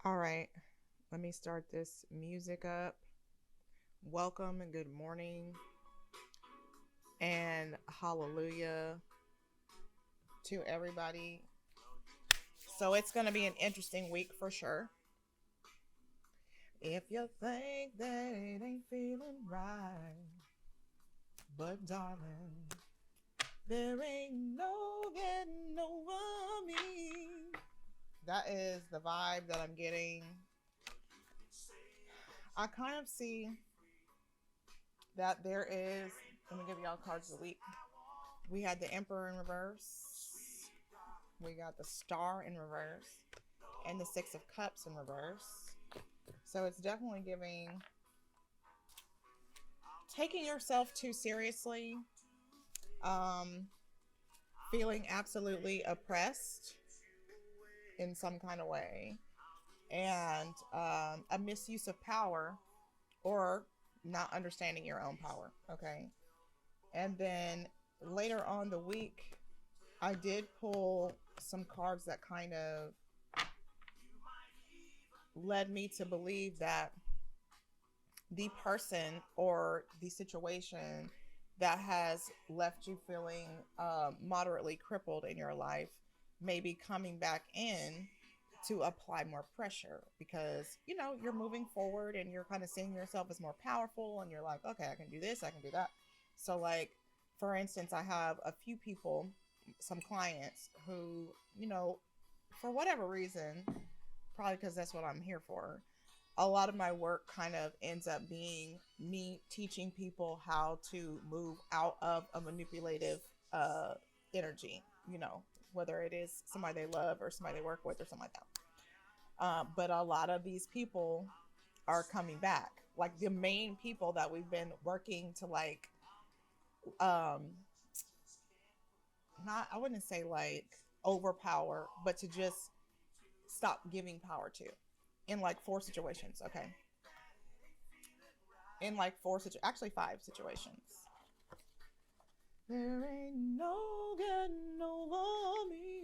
All right, let me start this music up. Welcome and good morning and hallelujah to everybody. So, it's going to be an interesting week for sure. If you think that it ain't feeling right, but darling, there ain't no getting over me. That is the vibe that I'm getting. I kind of see that there is, let me give y'all cards of the week. We had the Emperor in reverse. We got the Star in reverse. And the Six of Cups in reverse. So it's definitely giving taking yourself too seriously, um, feeling absolutely oppressed in some kind of way, and a misuse of power or not understanding your own power. Okay. And then later on the week, I did pull some cards that kind of led me to believe that the person or the situation that has left you feeling moderately crippled in your life may be coming back in to apply more pressure because you're moving forward and you're kind of seeing yourself as more powerful and you're like, okay, I can do this, I can do that. So, like, for instance, I have a few people, some clients who, for whatever reason, probably because that's what I'm here for, a lot of my work kind of ends up being me teaching people how to move out of a manipulative uh, energy, whether it is somebody they love or somebody they work with or something like that. But a lot of these people are coming back. Like the main people that we've been working to, like, um, not, I wouldn't say like overpower, but to just stop giving power to in like four situations. Okay. In like actually five situations. There ain't no getting over me.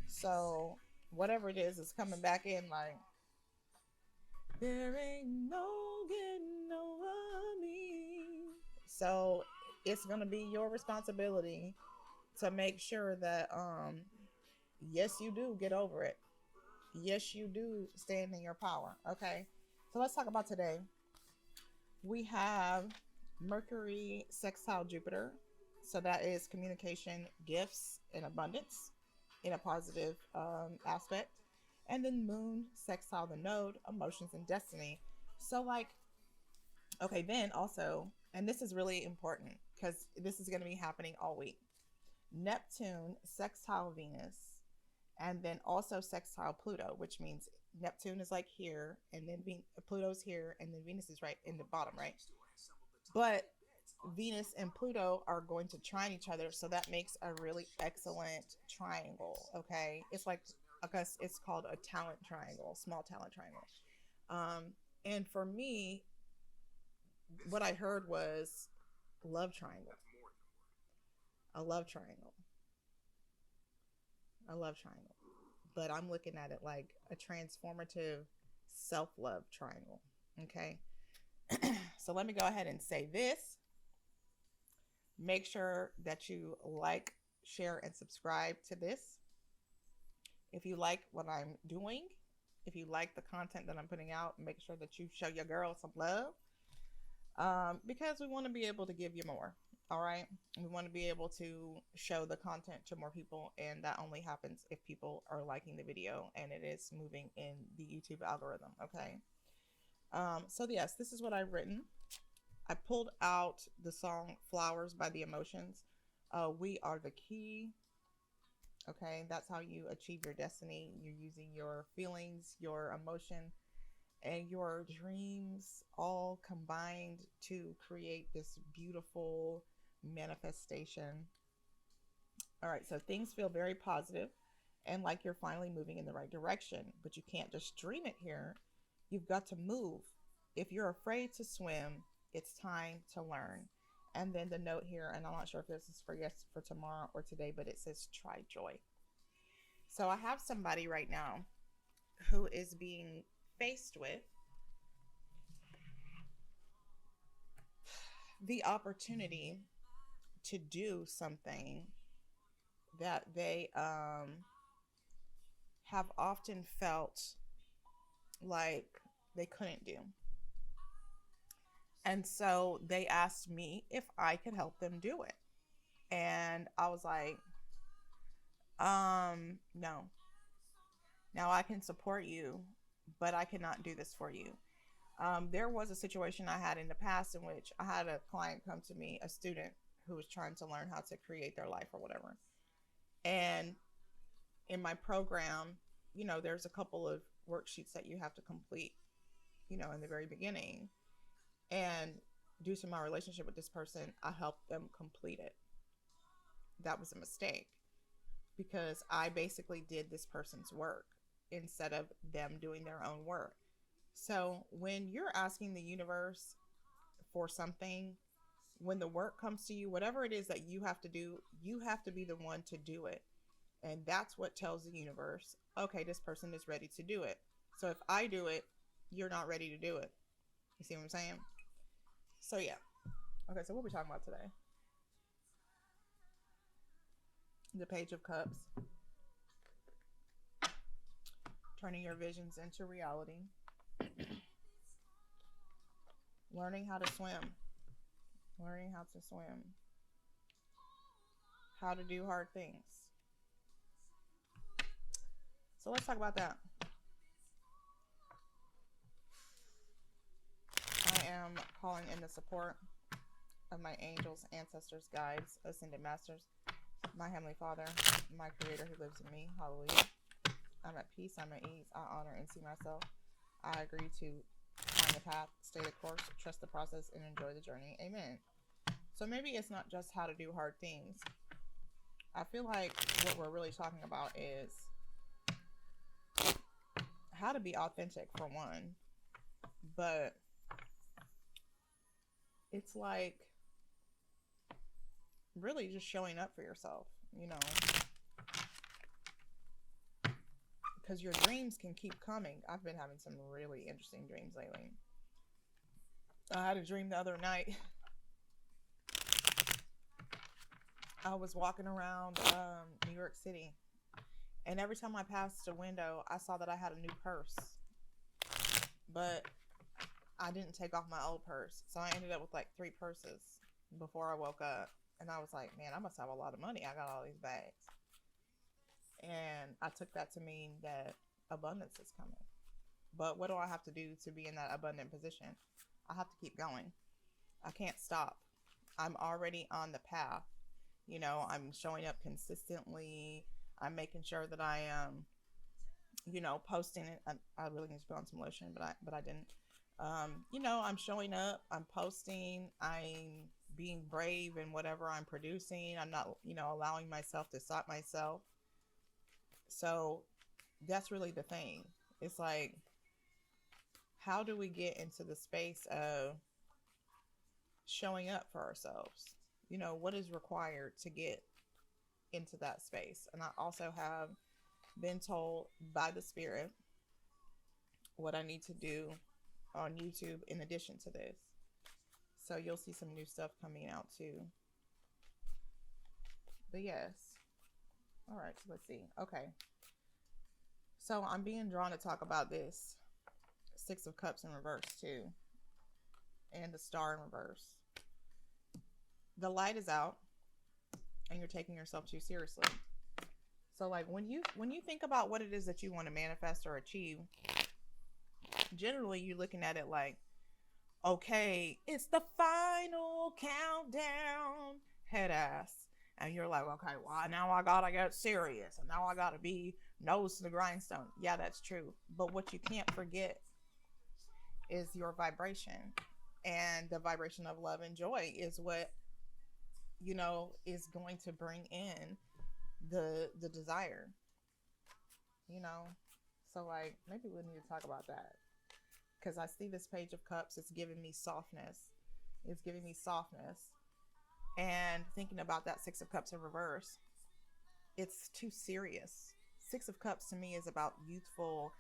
So whatever it is coming back in like, there ain't no getting over me. So it's gonna be your responsibility to make sure that yes you do get over it. Yes you do stand in your power. Okay. So let's talk about today. We have Mercury sextile Jupiter. So that is communication, gifts, and abundance in a positive aspect. And then Moon sextile the node, emotions, and destiny. So, like, okay, then also, and this is really important because this is going to be happening all week. Neptune sextile Venus, and then also sextile Pluto, which means Neptune is like here, and then Pluto's here, and then Venus is right in the bottom, right? But Venus and Pluto are going to trine each other, so that makes a really excellent triangle. Okay, it's like, I guess it's called a talent triangle, small talent triangle. Um, and for me, what I heard was love triangle, a love triangle, a love triangle. But I'm looking at it like a transformative self love triangle. Okay, so let me go ahead and say this. Make sure that you like, share, and subscribe to this. If you like what I'm doing, if you like the content that I'm putting out, make sure that you show your girl some love, because we want to be able to give you more. All right. We want to be able to show the content to more people. And that only happens if people are liking the video and it is moving in the YouTube algorithm. Okay. So, yes, this is what I've written. I pulled out the song Flowers by The Emotions. We are the key. Okay, that's how you achieve your destiny. You're using your feelings, your emotion, and your dreams all combined to create this beautiful manifestation. All right, so things feel very positive and like you're finally moving in the right direction, but you can't just dream it here. You've got to move. If you're afraid to swim, it's time to learn. And then the note here, and I'm not sure if this is for yes for tomorrow or today, but it says try joy. So I have somebody right now who is being faced with the opportunity to do something that they have often felt like they couldn't do. And so they asked me if I could help them do it. And I was like, no. Now I can support you, but I cannot do this for you. There was a situation I had in the past in which I had a client come to me, a student who was trying to learn how to create their life or whatever. And in my program, there's a couple of worksheets that you have to complete, in the very beginning. And due to my relationship with this person, I helped them complete it. That was a mistake because I basically did this person's work instead of them doing their own work. So when you're asking the universe for something, when the work comes to you, whatever it is that you have to do, you have to be the one to do it. And that's what tells the universe, okay, this person is ready to do it. So if I do it, you're not ready to do it. You see what I'm saying? So yeah. Okay, so what are we talking about today? The Page of Cups. Turning your visions into reality. Learning how to swim. Learning how to swim. How to do hard things. So let's talk about that. I am calling in the support of my angels, ancestors, guides, ascended masters, my Heavenly Father, my Creator who lives in me. Hallelujah. I'm at peace. I'm at ease. I honor and see myself. I agree to find the path, stay the course, trust the process, and enjoy the journey. Amen. So maybe it's not just how to do hard things. I feel like what we're really talking about is how to be authentic, for one. But it's like really just showing up for yourself, because your dreams can keep coming. I've been having some really interesting dreams lately. I had a dream the other night. I was walking around New York City, and every time I passed a window, I saw that I had a new purse, but I didn't take off my old purse. So I ended up with like 3 purses before I woke up. And I was like, man, I must have a lot of money. I got all these bags. And I took that to mean that abundance is coming. But what do I have to do to be in that abundant position? I have to keep going. I can't stop. I'm already on the path. I'm showing up consistently. I'm making sure that I am, posting it. I really need to put on some lotion, but I didn't. I'm showing up. I'm posting. I'm being brave in whatever I'm producing. I'm not, allowing myself to stop myself. So that's really the thing. It's like, how do we get into the space of showing up for ourselves? What is required to get into that space? And I also have been told by the Spirit what I need to do on YouTube in addition to this. So you'll see some new stuff coming out too. But yes. All right, so let's see. Okay. So I'm being drawn to talk about this 6 of Cups in reverse too. And the Star in reverse. The light is out and you're taking yourself too seriously. So like when you think about what it is that you want to manifest or achieve, generally you're looking at it like, okay, it's the final countdown, head ass. And you're like, okay, well, now I gotta get serious. And now I gotta be nose to the grindstone. Yeah, that's true. But what you can't forget is your vibration. And the vibration of love and joy is what, is going to bring in the desire. So like, maybe we need to talk about that. Because I see this Page of Cups, it's giving me softness. It's giving me softness. And thinking about that 6 of Cups in reverse, it's too serious. 6 of Cups to me is about youthful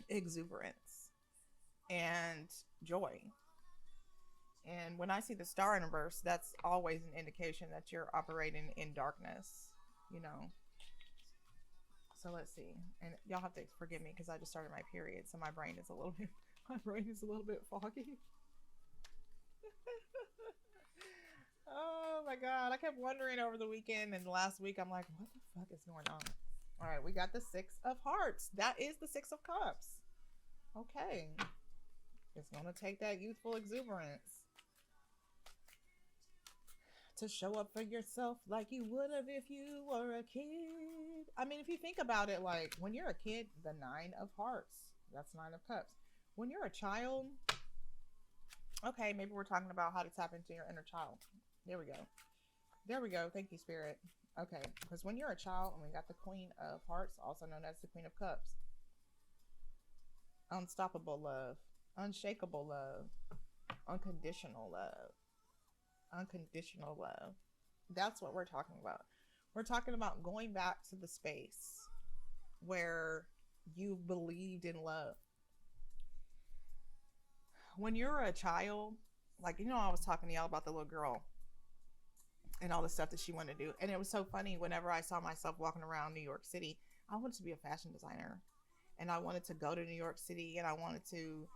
exuberance and joy. And when I see the star in reverse, that's always an indication that you're operating in darkness, you know. So let's see. And y'all have to forgive me because I just started my period, so my brain is a little bit foggy. Oh my god. I kept wondering over the weekend and last week, I'm like, what the fuck is going on? All right, we got the Six of Hearts. That is the Six of Cups. Okay. It's gonna take that youthful exuberance to show up for yourself like you would have if you were a kid. I mean, if you think about it, like when you're a kid, the Nine of Hearts, that's Nine of Cups. When you're a child, okay, maybe we're talking about how to tap into your inner child. There we go. There we go. Thank you, Spirit. Okay, because when you're a child, and we got the Queen of Hearts, also known as the Queen of Cups, unstoppable love, unshakable love, unconditional love. Unconditional love. That's what we're talking about. We're talking about going back to the space where you believed in love. When you're a child, like, you know, I was talking to y'all about the little girl and all the stuff that she wanted to do. And it was so funny whenever I saw myself walking around New York City, I wanted to be a fashion designer. And I wanted to go to New York City and I wanted to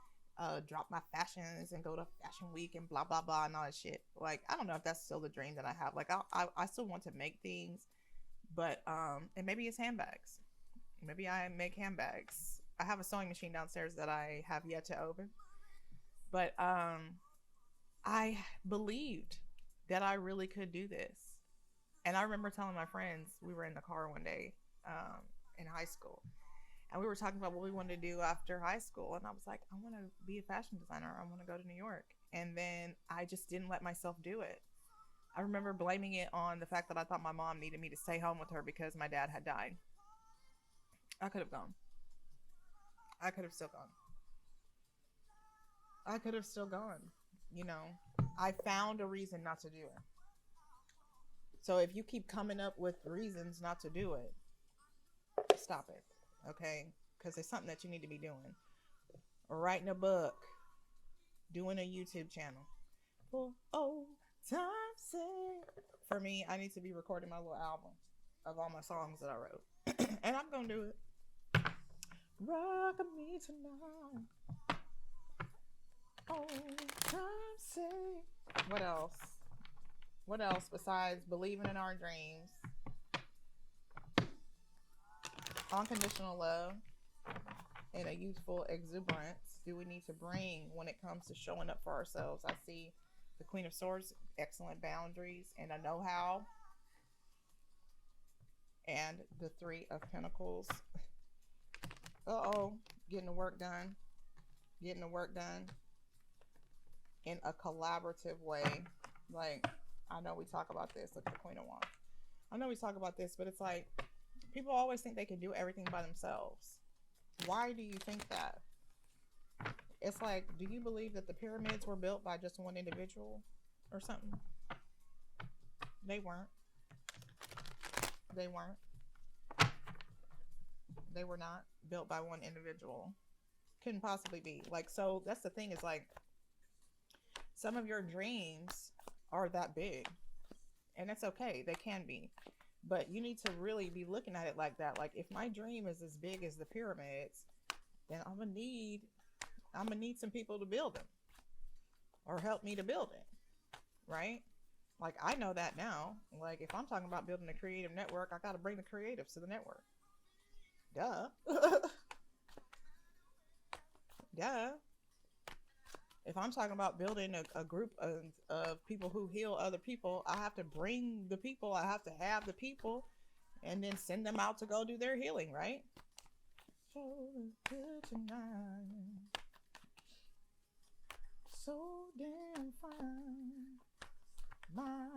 drop my fashions and go to fashion week and blah blah blah and all that shit. Like, I don't know if that's still the dream that I have. Like, I still want to make things, but and maybe it's handbags. Maybe I make handbags. I have a sewing machine downstairs that I have yet to open, but I believed that I really could do this. And I remember telling my friends, we were in the car one day in high school, and we were talking about what we wanted to do after high school. And I was like, I want to be a fashion designer. I want to go to New York. And then I just didn't let myself do it. I remember blaming it on the fact that I thought my mom needed me to stay home with her because my dad had died. I could have gone. I could have still gone. I could have still gone. You know, I found a reason not to do it. So if you keep coming up with reasons not to do it, stop it. Okay? Because it's something that you need to be doing. Or writing a book. Doing a YouTube channel. For old time's sake. For me, I need to be recording my little album of all my songs that I wrote. And I'm going to do it. Rock me tonight. Old time's sake. What else? What else besides believing in our dreams? Unconditional love and a youthful exuberance do we need to bring when it comes to showing up for ourselves? I see the Queen of Swords, excellent boundaries and a know-how. And the Three of Pentacles. Getting the work done. Getting the work done in a collaborative way. Like, I know we talk about this. Look at the Queen of Wands. I know we talk about this, but it's like, people always think they can do everything by themselves. Why do you think that? It's like, do you believe that the pyramids were built by just one individual or something? They weren't. They weren't. They were not built by one individual. Couldn't possibly be. Like, so that's the thing, is like, some of your dreams are that big. And it's okay. They can be. But you need to really be looking at it like that. Like, if my dream is as big as the pyramids, then I'm gonna need some people to build them or help me to build it, right? Like, I know that now. Like, if I'm talking about building a creative network, I got to bring the creatives to the network. Duh. Duh. If I'm talking about building a group of people who heal other people, I have to bring the people. I have to have the people and then send them out to go do their healing, right? So good tonight. So damn fine. My.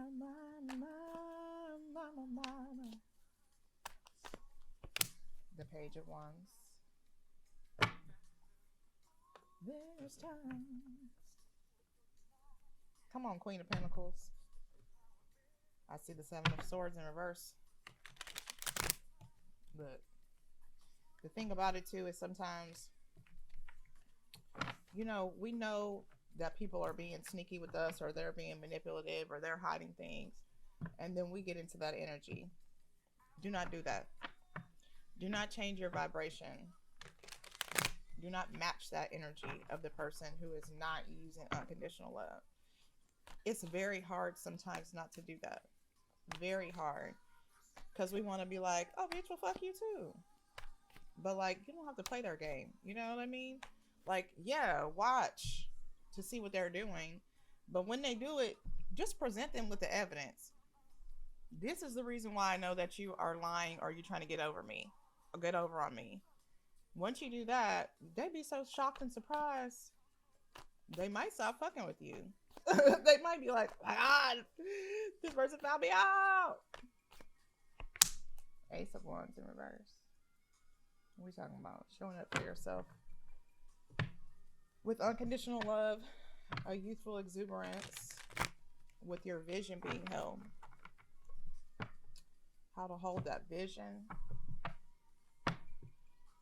The Page of Wands. There's time. Come on, Queen of Pentacles. I see the Seven of Swords in reverse. Look. The thing about it too is sometimes we know that people are being sneaky with us, or they're being manipulative, or they're hiding things. And then we get into that energy. Do not do that. Do not change your vibration. Do not match that energy of the person who is not using unconditional love. It's very hard sometimes not to do that. Very hard. Because we want to be like, oh, bitch, well, fuck you too. But, like, you don't have to play their game. You know what I mean? Like, yeah, watch to see what they're doing. But when they do it, just present them with the evidence. This is the reason why I know that you are lying, or you're trying to get over me, or get over on me. Once you do that, they be so shocked and surprised, they might stop fucking with you. They might be like, my God, this person found me out. Ace of Wands in reverse. What are we talking about? Showing up for yourself with unconditional love, a youthful exuberance, with your vision being held. How to hold that vision.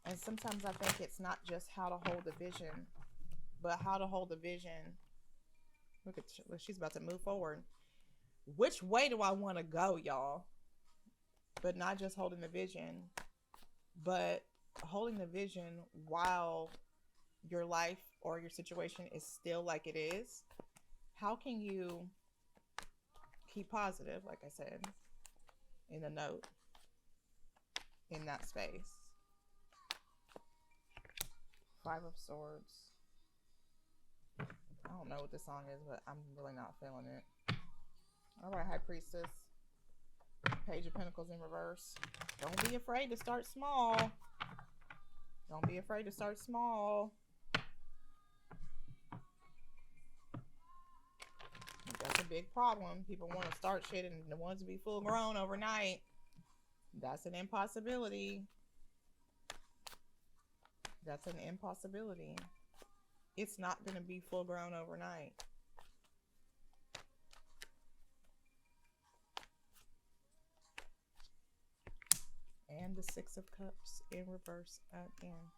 And sometimes I think it's not just how to hold the vision, but how to hold the vision. Look, she's about to move forward. Which way do I want to go, y'all? But not just holding the vision, but holding the vision while your life or your situation is still like it is. How can you keep positive, like I said, in the note, in that space? Five of Swords. I don't know what this song is, but I'm really not feeling it. All right, High Priestess. Page of Pentacles in reverse. Don't be afraid to start small. Don't be afraid to start small. That's a big problem. People want to start shit and the ones to be full grown overnight. That's an impossibility. That's an impossibility. It's not going to be full grown overnight. And the Six of Cups in reverse again.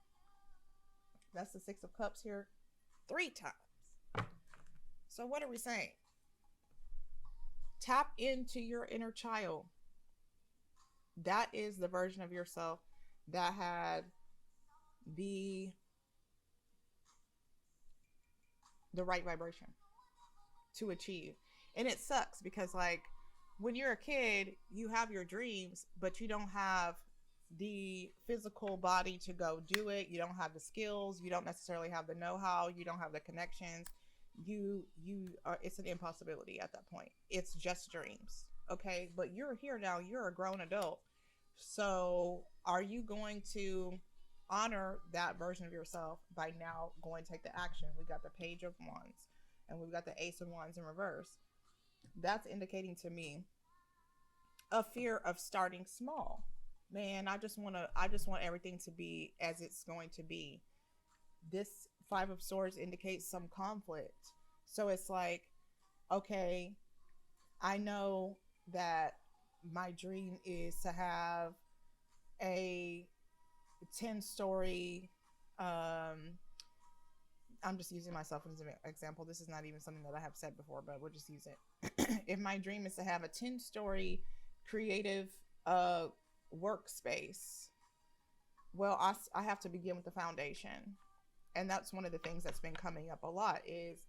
That's the Six of Cups here 3 times. So what are we saying? Tap into your inner child. That is the version of yourself that had the right vibration to achieve. And it sucks because, like, when you're a kid, you have your dreams, but you don't have the physical body to go do it. You don't have the skills. You don't necessarily have the know-how. You don't have the connections. You are, it's an impossibility at that point. It's just dreams. Okay. But you're here now. You're a grown adult. So are you going to honor that version of yourself by now going to take the action? We got the Page of Wands and we've got the Ace of Wands in reverse. That's indicating to me a fear of starting small. Man, I just want everything to be as it's going to be. This Five of Swords indicates some conflict. So it's like, okay, I know that my dream is to have a 10-story, I'm just using myself as an example. This is not even something that I have said before, but we'll just use it. If my dream is to have a 10-story creative workspace, well, I have to begin with the foundation. And that's one of the things that's been coming up a lot is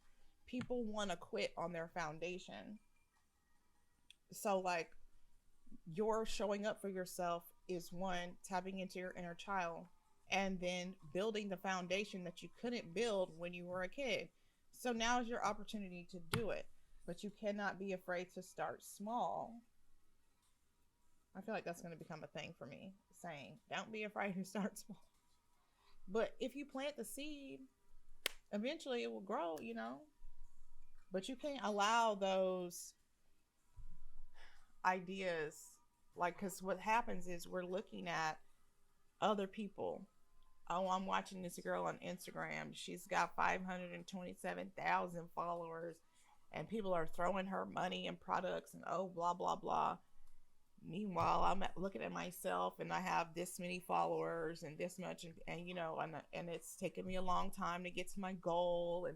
people want to quit on their foundation. So, like, your showing up for yourself is one, tapping into your inner child, and then building the foundation that you couldn't build when you were a kid. So now is your opportunity to do it, but you cannot be afraid to start small. I feel like that's going to become a thing for me, saying, don't be afraid to start small. But if you plant the seed, eventually it will grow, you know. But you can't allow those ideas, like, because what happens is we're looking at other people. Oh, I'm watching this girl on Instagram. She's got 527,000 followers, and people are throwing her money and products and oh, blah, blah, blah. Meanwhile, looking at myself and I have this many followers and this much, and you know, and it's taken me a long time to get to my goal,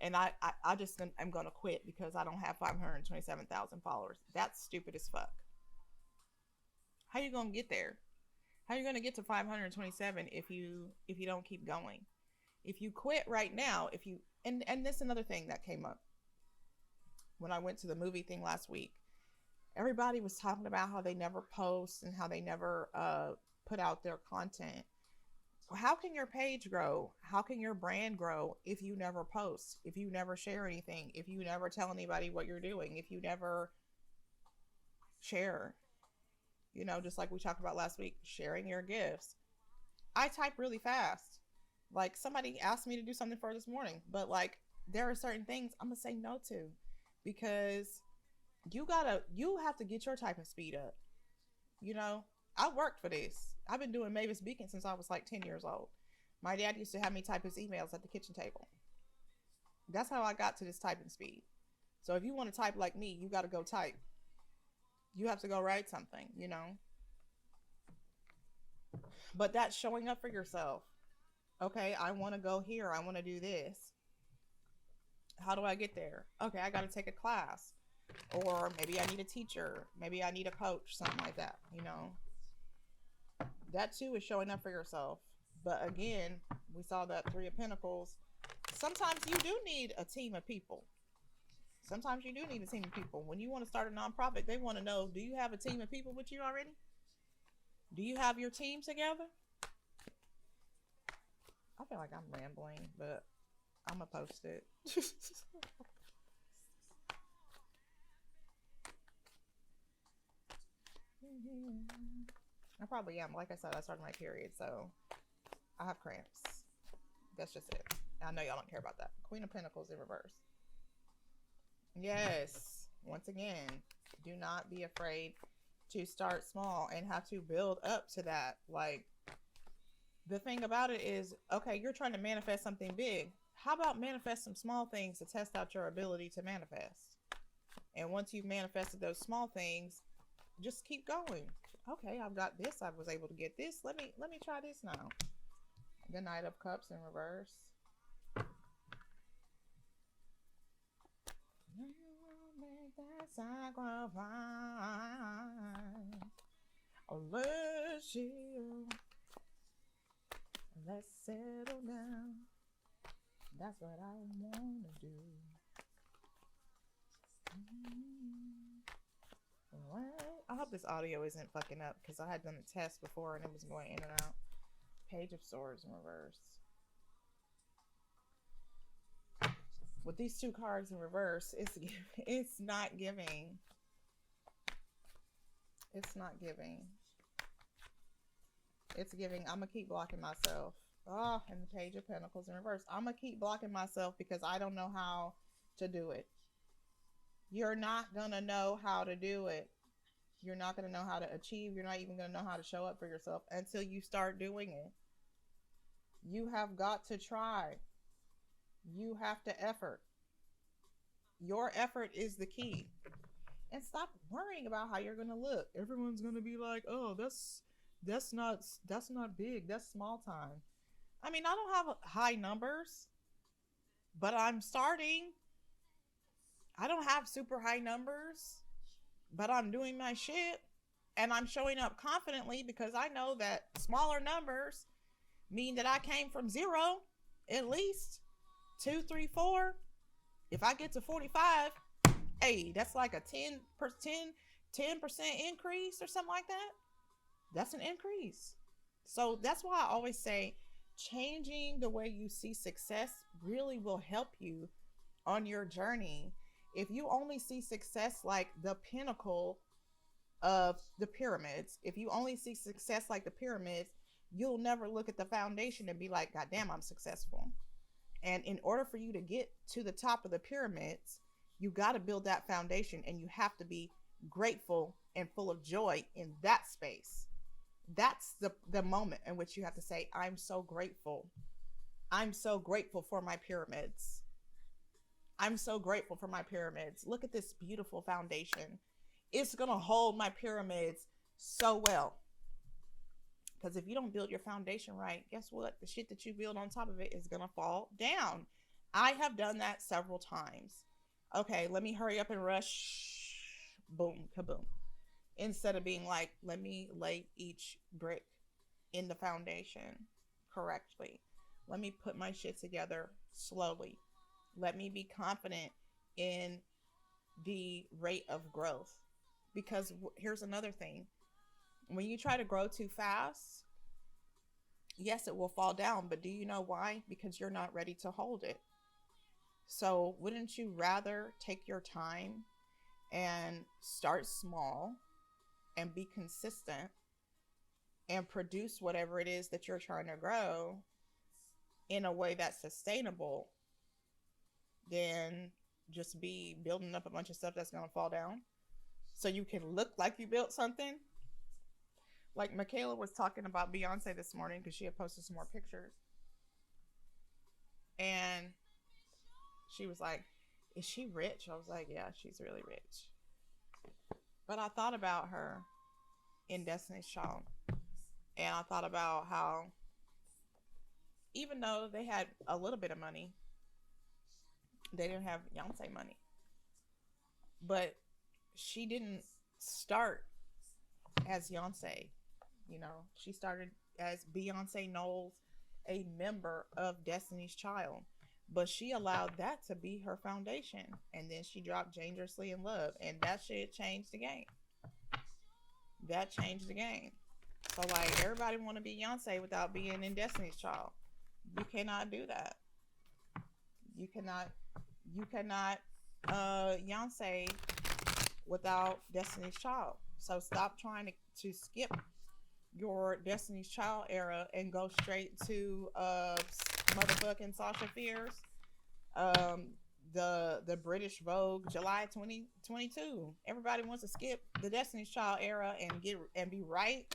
and I just I'm gonna quit because I don't have 527,000 followers. That's stupid as fuck. How you gonna get there? How you gonna get to 527 if you don't keep going? If you quit right now, if you and this is another thing that came up when I went to the movie thing last week. Everybody was talking about how they never post and how they never put out their content. How can your page grow? How can your brand grow if you never post, if you never share anything, if you never tell anybody what you're doing, if you never share? You know, just like we talked about last week, sharing your gifts. I type really fast. Like somebody asked me to do something for this morning, but like there are certain things I'm gonna say no to because you have to get your typing speed up. You know, I worked for this. I've been doing Mavis Beacon since I was like 10 years old. My dad used to have me type his emails at the kitchen table. That's how I got to this typing speed. So if you want to type like me, you got to go type. You have to go write something, you know. But that's showing up for yourself. Okay, I want to go here. I want to do this. How do I get there? Okay, I got to take a class. Or maybe I need a teacher. Maybe I need a coach, something like that, you know. That too is showing up for yourself. But again, we saw that Three of Pentacles. Sometimes you do need a team of people. Sometimes you do need a team of people. When you want to start a nonprofit, they want to know, do you have a team of people with you already? Do you have your team together? I feel like I'm rambling, but I'm going to post it. I probably am. Like I said, I started my period, so I have cramps. That's just it. I know y'all don't care about that. Queen of Pentacles in reverse. Yes. Once again, do not be afraid to start small and have to build up to that. Like, the thing about it is, okay, you're trying to manifest something big. How about manifest some small things to test out your ability to manifest? And once you've manifested those small things, just keep going. Okay, I've got this. I was able to get this. Let me try this now. The Knight of Cups in reverse. Make that sacrifice. Let's chill. Let's settle down. That's what I want to do. I hope this audio isn't fucking up because I had done a test before and it was going in and out. Page of Swords in reverse. With these two cards in reverse, it's not giving. It's not giving. It's giving. I'm gonna keep blocking myself. Oh, and the Page of Pentacles in reverse. I'm gonna keep blocking myself because I don't know how to do it. You're not gonna know how to do it. You're not gonna know how to achieve. You're not even gonna know how to show up for yourself until you start doing it. You have got to try. You have to effort. Your effort is the key. And stop worrying about how you're gonna look. Everyone's gonna be like, "Oh, that's not big. That's small time." I mean, I don't have high numbers, but I'm starting. I don't have super high numbers, but I'm doing my shit and I'm showing up confidently because I know that smaller numbers mean that I came from zero, at least 2, 3, 4. If I get to 45, hey, that's like a 10% increase or something like that. That's an increase. So that's why I always say changing the way you see success really will help you on your journey. If you only see success like the pinnacle of the pyramids, if you only see success like the pyramids, you'll never look at the foundation and be like, God damn, I'm successful. And in order for you to get to the top of the pyramids, you got to build that foundation, and you have to be grateful and full of joy in that space. That's the moment in which you have to say, I'm so grateful. I'm so grateful for my pyramids. I'm so grateful for my pyramids. Look at this beautiful foundation. It's going to hold my pyramids so well. Because if you don't build your foundation right, guess what? The shit that you build on top of it is going to fall down. I have done that several times. Okay, let me hurry up and rush. Boom, kaboom. Instead of being like, let me lay each brick in the foundation correctly. Let me put my shit together slowly. Let me be confident in the rate of growth. Because here's another thing. When you try to grow too fast, yes, it will fall down, but do you know why? Because you're not ready to hold it. So wouldn't you rather take your time and start small and be consistent and produce whatever it is that you're trying to grow in a way that's sustainable than just be building up a bunch of stuff that's going to fall down so you can look like you built something? Like Michaela was talking about Beyonce this morning because she had posted some more pictures. And she was like, is she rich? I was like, yeah, she's really rich. But I thought about her in Destiny's Child. And I thought about how even though they had a little bit of money, they didn't have Beyonce money. But she didn't start as Beyonce. You know, she started as Beyonce Knowles, a member of Destiny's Child. But she allowed that to be her foundation. And then she dropped Dangerously in Love. And that shit changed the game. That changed the game. So, like, everybody want to be Beyonce without being in Destiny's Child. You cannot do that. You cannot Beyonce without Destiny's Child. So stop trying to skip your Destiny's Child era and go straight to motherfucking Sasha Fierce, the British Vogue July 2022. Everybody wants to skip the Destiny's Child era and be right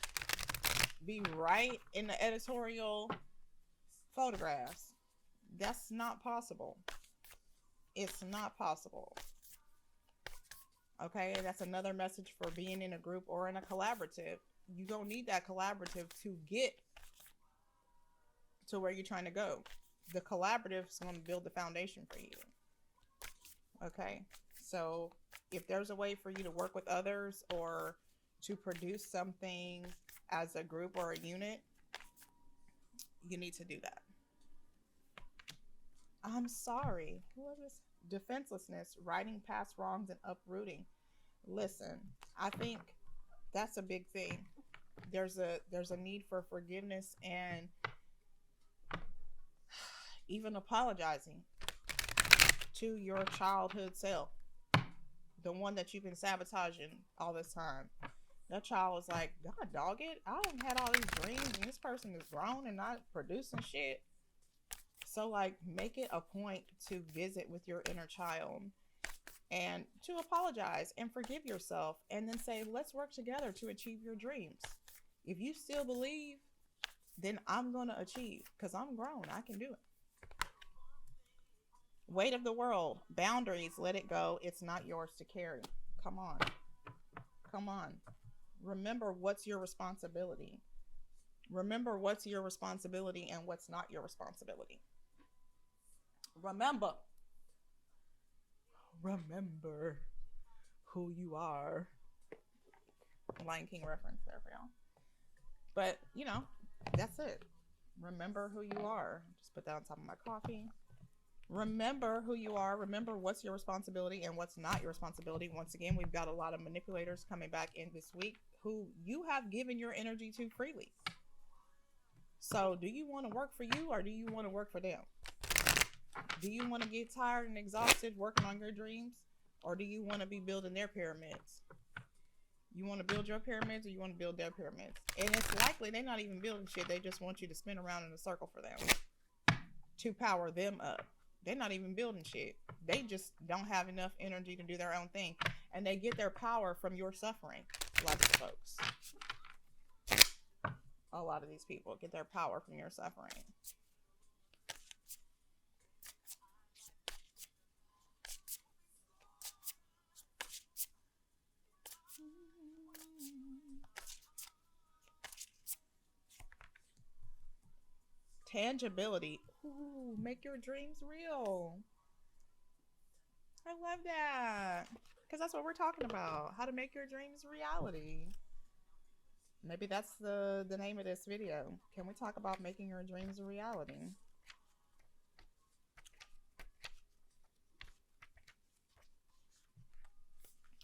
in the editorial photographs. That's not possible. It's not possible. Okay, that's another message for being in a group or in a collaborative. You don't need that collaborative to get to where you're trying to go. The collaborative is going to build the foundation for you. Okay, so if there's a way for you to work with others or to produce something as a group or a unit, you need to do that. I'm sorry. What is defenselessness, righting past wrongs, and uprooting? Listen, I think that's a big thing. There's a need for forgiveness and even apologizing to your childhood self, the one that you've been sabotaging all this time. That child was like, God dog it, I done had all these dreams and this person is grown and not producing shit. So, like, make it a point to visit with your inner child and to apologize and forgive yourself and then say, let's work together to achieve your dreams. If you still believe, then I'm going to achieve because I'm grown. I can do it. Weight of the world, boundaries, let it go. It's not yours to carry. Come on. Come on. Remember what's your responsibility. Remember what's your responsibility and what's not your responsibility. Remember who you are. Lion King reference there for y'all. But, you know, that's it. Remember who you are. Just put that on top of my coffee. Remember who you are. Remember what's your responsibility and what's not your responsibility. Once again, we've got a lot of manipulators coming back in this week who you have given your energy to freely. So do you want to work for you or do you want to work for them? Do you want to get tired and exhausted working on your dreams? Or do you want to be building their pyramids? You want to build your pyramids or you want to build their pyramids? And it's likely they're not even building shit. They just want you to spin around in a circle for them to power them up. They're not even building shit. They just don't have enough energy to do their own thing. And they get their power from your suffering. Lots of folks. A lot of these people get their power from your suffering. Tangibility. Ooh, make your dreams real. I love that. Because that's what we're talking about. How to make your dreams reality. Maybe that's the name of this video. Can we talk about making your dreams a reality?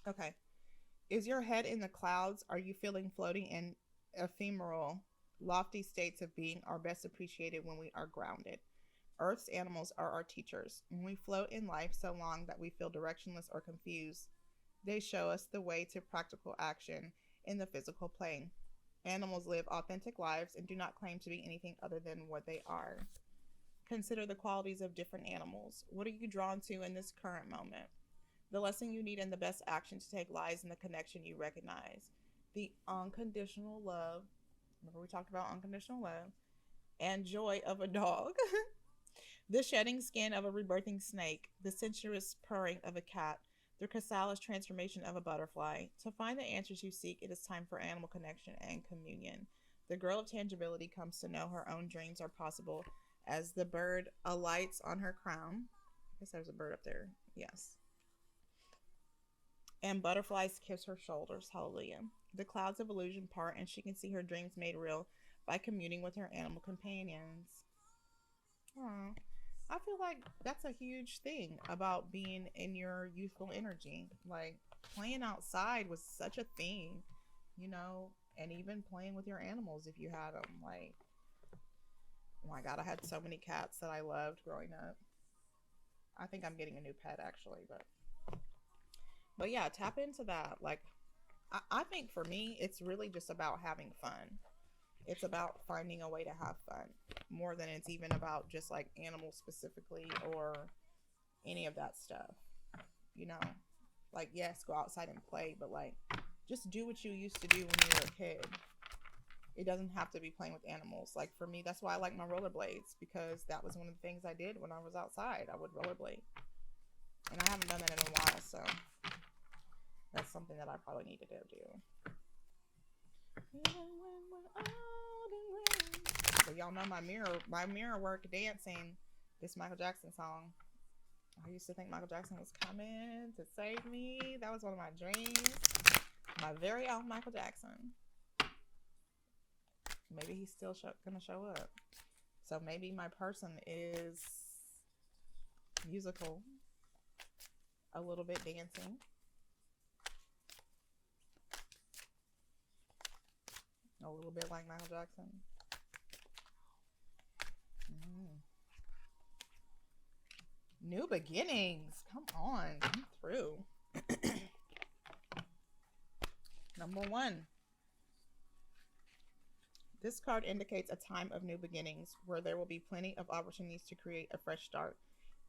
Okay. Is your head in the clouds? Are you feeling floating in ephemeral, lofty states of being are best appreciated when we are grounded? Earth's animals are our teachers. When we float in life so long that we feel directionless or confused, they show us the way to practical action in the physical plane. Animals live authentic lives and do not claim to be anything other than what they are. Consider the qualities of different animals. What are you drawn to in this current moment? The lesson you need and the best action to take lies in the connection you recognize. The unconditional love, remember we talked about unconditional love, and joy of a dog. The shedding skin of a rebirthing snake, the sensuous purring of a cat, the chrysalis transformation of a butterfly. To find the answers you seek, it is time for animal connection and communion. The girl of tangibility comes to know her own dreams are possible as the bird alights on her crown. I guess there's a bird up there. Yes. And butterflies kiss her shoulders. Hallelujah. The clouds of illusion part, and she can see her dreams made real by communing with her animal companions. Aww. I feel like that's a huge thing about being in your youthful energy. Like, playing outside was such a thing, you know, and even playing with your animals if you had them. Like, oh my God, I had so many cats that I loved growing up. I think I'm getting a new pet actually, but yeah, tap into that. Like, I think for me, it's really just about having fun. It's about finding a way to have fun more than it's even about just like animals specifically or any of that stuff. You know, like, yes, go outside and play, but like, just do what you used to do when you were a kid. It doesn't have to be playing with animals. Like, for me, that's why I like my rollerblades, because that was one of the things I did when I was outside. I would rollerblade. And I haven't done that in a while, so that's something that I probably need to go do. But y'all know my mirror work dancing this Michael Jackson song. I used to think Michael Jackson was coming to save me. That was one of my dreams. My very own Michael Jackson. Maybe he's still gonna show up. So maybe my person is musical, a little bit dancing. A little bit like Michael Jackson. New beginnings. Come on. Come through. Number 1. This card indicates a time of new beginnings where there will be plenty of opportunities to create a fresh start.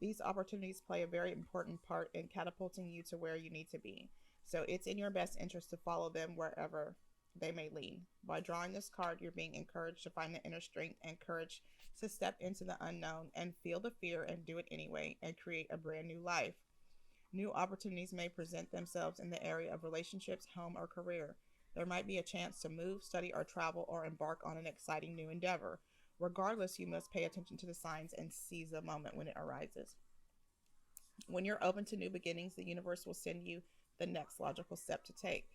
These opportunities play a very important part in catapulting you to where you need to be. So it's in your best interest to follow them wherever they may lead. By drawing this card, you're being encouraged to find the inner strength and courage to step into the unknown and feel the fear and do it anyway and create a brand new life. New opportunities may present themselves in the area of relationships, home, or career. There might be a chance to move, study, or travel, or embark on an exciting new endeavor. Regardless, you must pay attention to the signs and seize the moment when it arises. When you're open to new beginnings, the universe will send you the next logical step to take.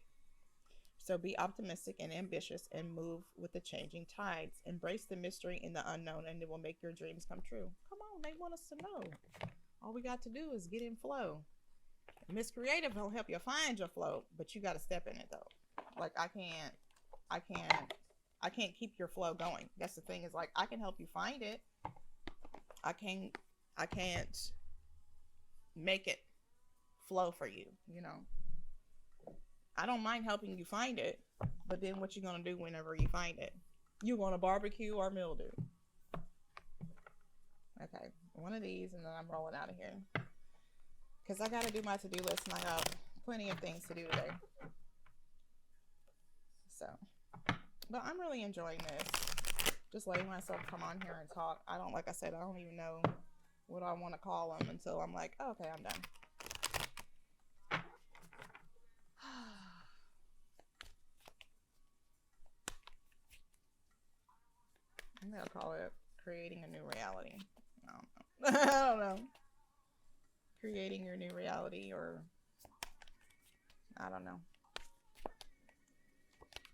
So be optimistic and ambitious and move with the changing tides. Embrace the mystery in the unknown and it will make your dreams come true. Come on, they want us to know. All we got to do is get in flow. Miss Creative will help you find your flow, but you got to step in it though. Like, I can't keep your flow going. That's the thing, is like, I can help you find it. I can't make it flow for you, you know. I don't mind helping you find it, but then what you gonna do whenever you find it? You gonna barbecue or mildew? Okay, one of these and then I'm rolling out of here. Because I gotta do my to-do list and I got plenty of things to do today. So, but I'm really enjoying this. Just letting myself come on here and talk. Like I said, I don't even know what I want to call them until I'm like, oh, okay, I'm done. I'm gonna call it creating a new reality. I don't know. I don't know. Creating your new reality, or I don't know.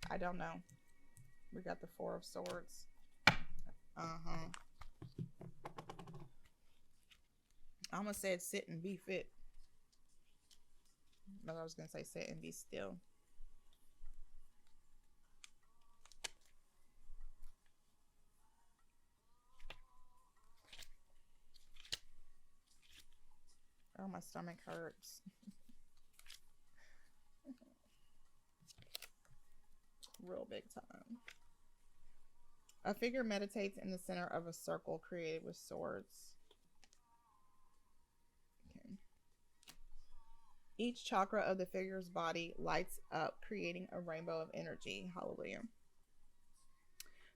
I don't know. We got the Four of Swords. Uh-huh. I almost said sit and be fit. But I was going to say sit and be still. Oh, my stomach hurts. Real big time. A figure meditates in the center of a circle created with swords. Okay. Each chakra of the figure's body lights up, creating a rainbow of energy. Hallelujah.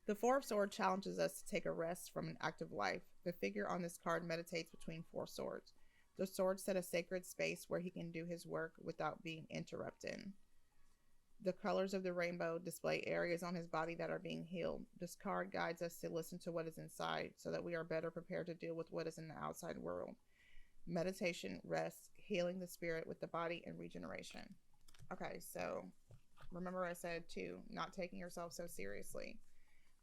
The Four of Swords challenges us to take a rest from an active life. The figure on this card meditates between four swords. The swords set a sacred space where he can do his work without being interrupted. The colors of the rainbow display areas on his body that are being healed. This card guides us to listen to what is inside so that we are better prepared to deal with what is in the outside world. Meditation, rest, healing the spirit with the body, and regeneration. Okay, so remember I said too, not taking yourself so seriously.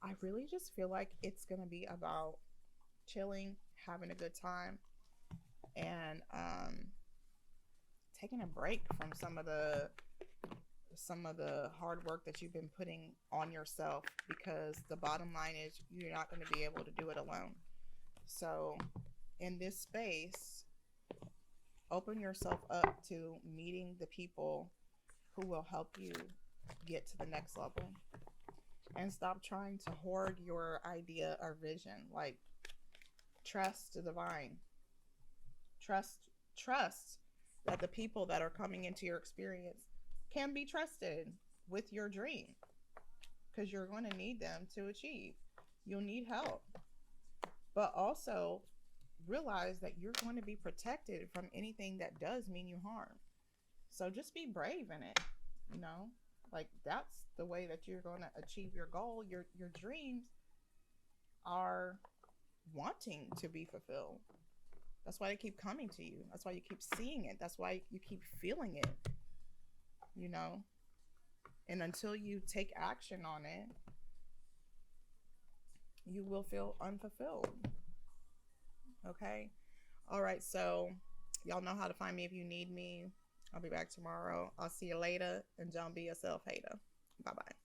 I really just feel like it's going to be about chilling, having a good time, and taking a break from some of the hard work that you've been putting on yourself, because the bottom line is you're not going to be able to do it alone. So in this space, open yourself up to meeting the people who will help you get to the next level, and stop trying to hoard your idea or vision. Like, trust the divine. Trust that the people that are coming into your experience can be trusted with your dream, because you're going to need them to achieve. You'll need help, but also realize that you're going to be protected from anything that does mean you harm. So just be brave in it, you know? Like, that's the way that you're going to achieve your goal. Your dreams are wanting to be fulfilled. That's why they keep coming to you. That's why you keep seeing it. That's why you keep feeling it, you know? And until you take action on it, you will feel unfulfilled. Okay? All right, so y'all know how to find me if you need me. I'll be back tomorrow. I'll see you later, and don't be a self-hater. Bye-bye.